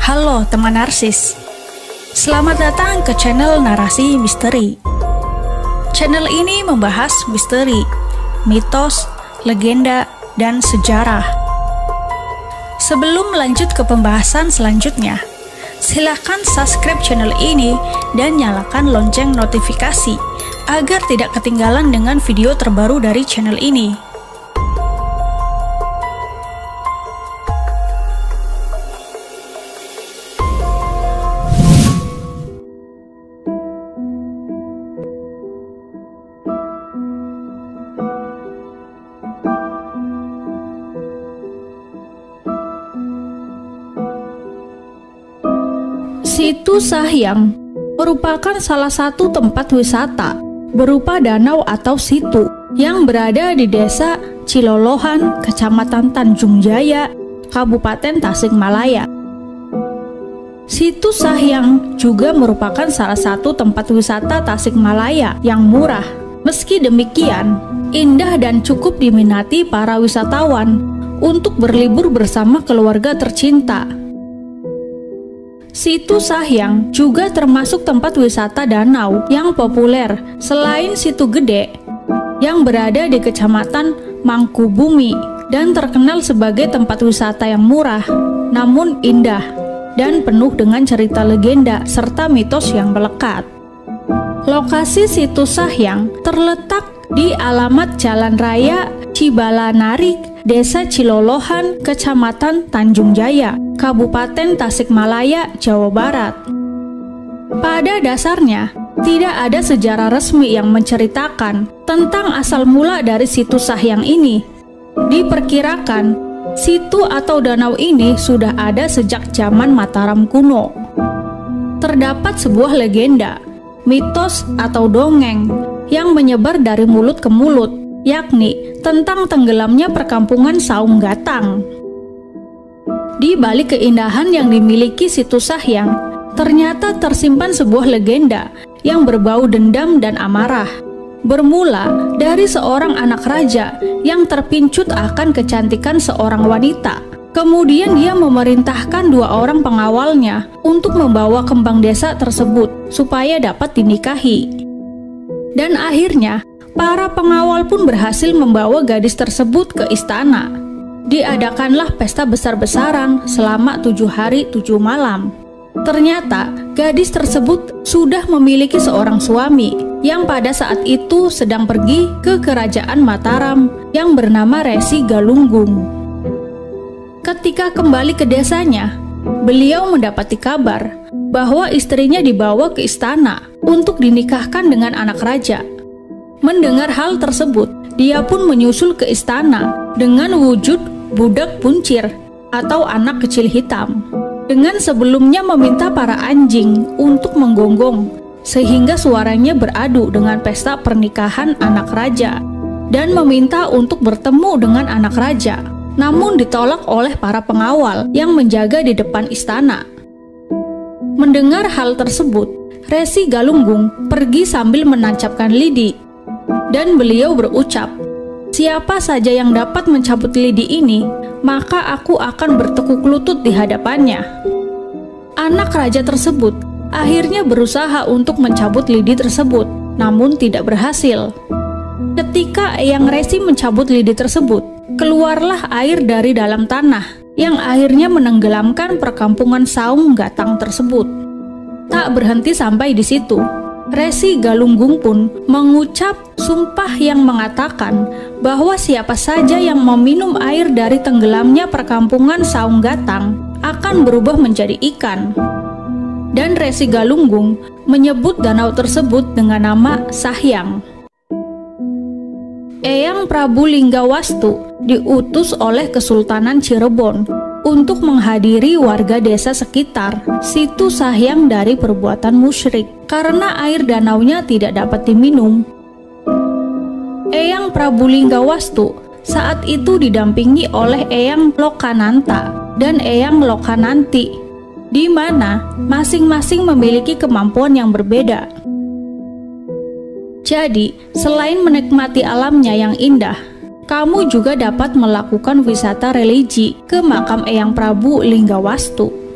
Halo teman narsis, selamat datang ke channel Narasi Misteri. Channel ini membahas misteri, mitos, legenda, dan sejarah. Sebelum lanjut ke pembahasan selanjutnya, silakan subscribe channel ini dan nyalakan lonceng notifikasi agar tidak ketinggalan dengan video terbaru dari channel ini. Situ Sahyang merupakan salah satu tempat wisata berupa danau atau situ yang berada di Desa Cilolohan, Kecamatan Tanjung Jaya, Kabupaten Tasikmalaya. Situ Sahyang juga merupakan salah satu tempat wisata Tasikmalaya yang murah. Meski demikian, indah dan cukup diminati para wisatawan untuk berlibur bersama keluarga tercinta. Situ Sahyang juga termasuk tempat wisata danau yang populer selain Situ Gede yang berada di Kecamatan Mangkubumi dan terkenal sebagai tempat wisata yang murah, namun indah dan penuh dengan cerita legenda serta mitos yang melekat. Lokasi Situ Sahyang terletak di alamat Jalan Raya Cibalanarik, Desa Cilolohan, Kecamatan Tanjung Jaya, Kabupaten Tasikmalaya, Jawa Barat. Pada dasarnya, tidak ada sejarah resmi yang menceritakan tentang asal mula dari Situ Sahyang ini. Diperkirakan, situ atau danau ini sudah ada sejak zaman Mataram kuno. Terdapat sebuah legenda, mitos atau dongeng yang menyebar dari mulut ke mulut, yakni tentang tenggelamnya perkampungan Saung Gatang. Di balik keindahan yang dimiliki Situ Sahyang, ternyata tersimpan sebuah legenda yang berbau dendam dan amarah. Bermula dari seorang anak raja yang terpincut akan kecantikan seorang wanita. Kemudian dia memerintahkan dua orang pengawalnya untuk membawa kembang desa tersebut supaya dapat dinikahi. Dan akhirnya, para pengawal pun berhasil membawa gadis tersebut ke istana. Diadakanlah pesta besar-besaran selama 7 hari 7 malam. Ternyata gadis tersebut sudah memiliki seorang suami yang pada saat itu sedang pergi ke kerajaan Mataram yang bernama Resi Galunggung. Ketika kembali ke desanya, beliau mendapati kabar bahwa istrinya dibawa ke istana untuk dinikahkan dengan anak raja. Mendengar hal tersebut, dia pun menyusul ke istana dengan wujud budak puncir atau anak kecil hitam, dengan sebelumnya meminta para anjing untuk menggonggong sehingga suaranya beradu dengan pesta pernikahan anak raja, dan meminta untuk bertemu dengan anak raja, namun ditolak oleh para pengawal yang menjaga di depan istana. Mendengar hal tersebut, Resi Galunggung pergi sambil menancapkan lidi, dan beliau berucap, "Siapa saja yang dapat mencabut lidi ini, maka aku akan bertekuk lutut di hadapannya." Anak raja tersebut akhirnya berusaha untuk mencabut lidi tersebut, namun tidak berhasil. Ketika Eyang Resi mencabut lidi tersebut, keluarlah air dari dalam tanah yang akhirnya menenggelamkan perkampungan Saung Gatang tersebut. Tak berhenti sampai di situ, Resi Galunggung pun mengucap sumpah yang mengatakan bahwa siapa saja yang meminum air dari tenggelamnya perkampungan Saung Gatang akan berubah menjadi ikan. Dan Resi Galunggung menyebut danau tersebut dengan nama Sahyang. Eyang Prabu Linggawastu diutus oleh Kesultanan Cirebon untuk menghadiri warga desa sekitar Situ Sahyang dari perbuatan musyrik karena air danaunya tidak dapat diminum. Eyang Prabu Linggawastu saat itu didampingi oleh Eyang Lokananta dan Eyang Lokananti, di mana masing-masing memiliki kemampuan yang berbeda. Jadi, selain menikmati alamnya yang indah, kamu juga dapat melakukan wisata religi ke makam Eyang Prabu Linggawastu.